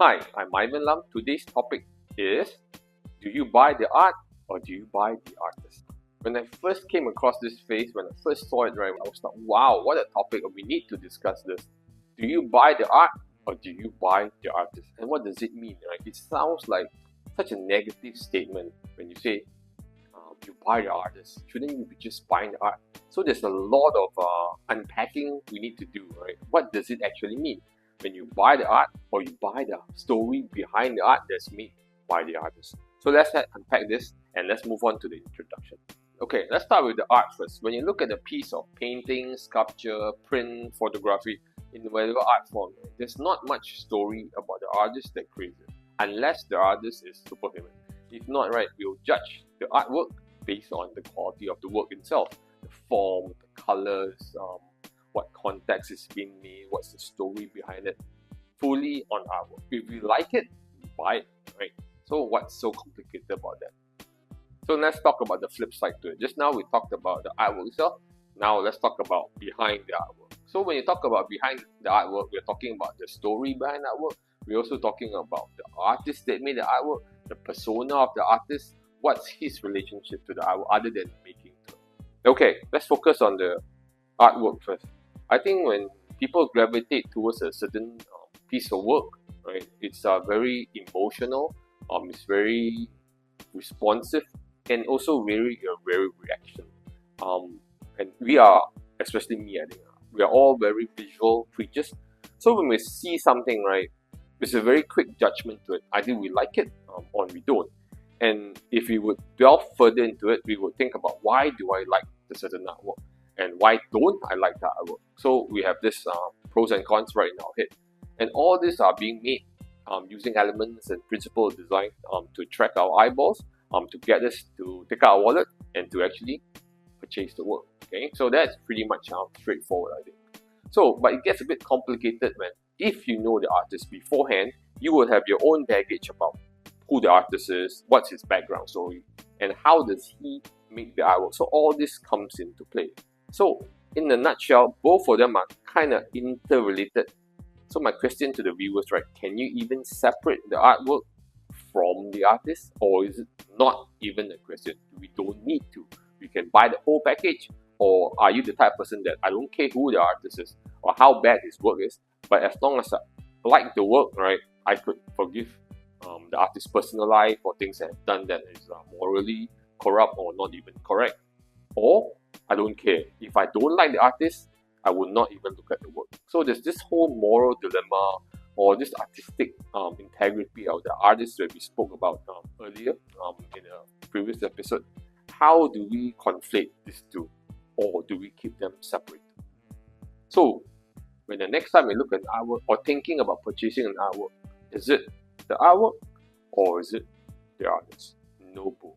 Hi, I'm Ivan Lam. Today's topic is, do you buy the art or do you buy the artist? When I first came across this phrase, when I first saw it, right, I was like, wow, what a topic. We need to discuss this. Do you buy the art or do you buy the artist? And what does it mean? Right? It sounds like such a negative statement when you say you buy the artist. Shouldn't you be just buying the art? So there's a lot of unpacking we need to do, right? What does it actually mean when you buy the art or you buy the story behind the art that's made by the artist? So let's unpack this and let's move on to the introduction. Okay, let's start with the art first. When you look at a piece of painting, sculpture, print, photography, in whatever art form, there's not much story about the artist that creates it, unless the artist is superhuman. If not, right, we'll judge the artwork based on the quality of the work itself, the form, the colors, what context is being made, what's the story behind it, fully on artwork. If we like it, we buy it, right? So what's so complicated about that? So let's talk about the flip side to it. Just now we talked about the artwork itself. Now let's talk about behind the artwork. So when you talk about behind the artwork, we're talking about the story behind the artwork. We're also talking about the artist that made the artwork, the persona of the artist, what's his relationship to the artwork other than making it. Okay, let's focus on the artwork first. I think when people gravitate towards a certain piece of work, right, it's very emotional, it's very responsive, and also very reaction. And we are, especially me, I think, we are all very visual creatures. So when we see something, right, it's a very quick judgment to it. Either we like it or we don't. And if we would delve further into it, we would think about why do I like the certain artwork and why don't I like that artwork. So we have this pros and cons right in our head. And all these are being made using elements and principles of design to attract our eyeballs, to get us to take out our wallet and to actually purchase the work. Okay, so that's pretty much straightforward, I think. So, but it gets a bit complicated when if you know the artist beforehand, you will have your own baggage about who the artist is, what's his background story, and how does he make the artwork. So all this comes into play. So in a nutshell, both of them are kind of interrelated. So my question to the viewers, right, can you even separate the artwork from the artist, or is it not even a question? We don't need to. We can buy the whole package, or are you the type of person that I don't care who the artist is or how bad his work is, but as long as I like the work, right, I could forgive the artist's personal life or things that have done that is morally corrupt or not even correct. Or I don't care. If I don't like the artist, I will not even look at the work. So there's this whole moral dilemma or this artistic integrity of the artist that we spoke about earlier in a previous episode. How do we conflate these two, or do we keep them separate? So when the next time we look at artwork or thinking about purchasing an artwork, is it the artwork or is it the artist? No both.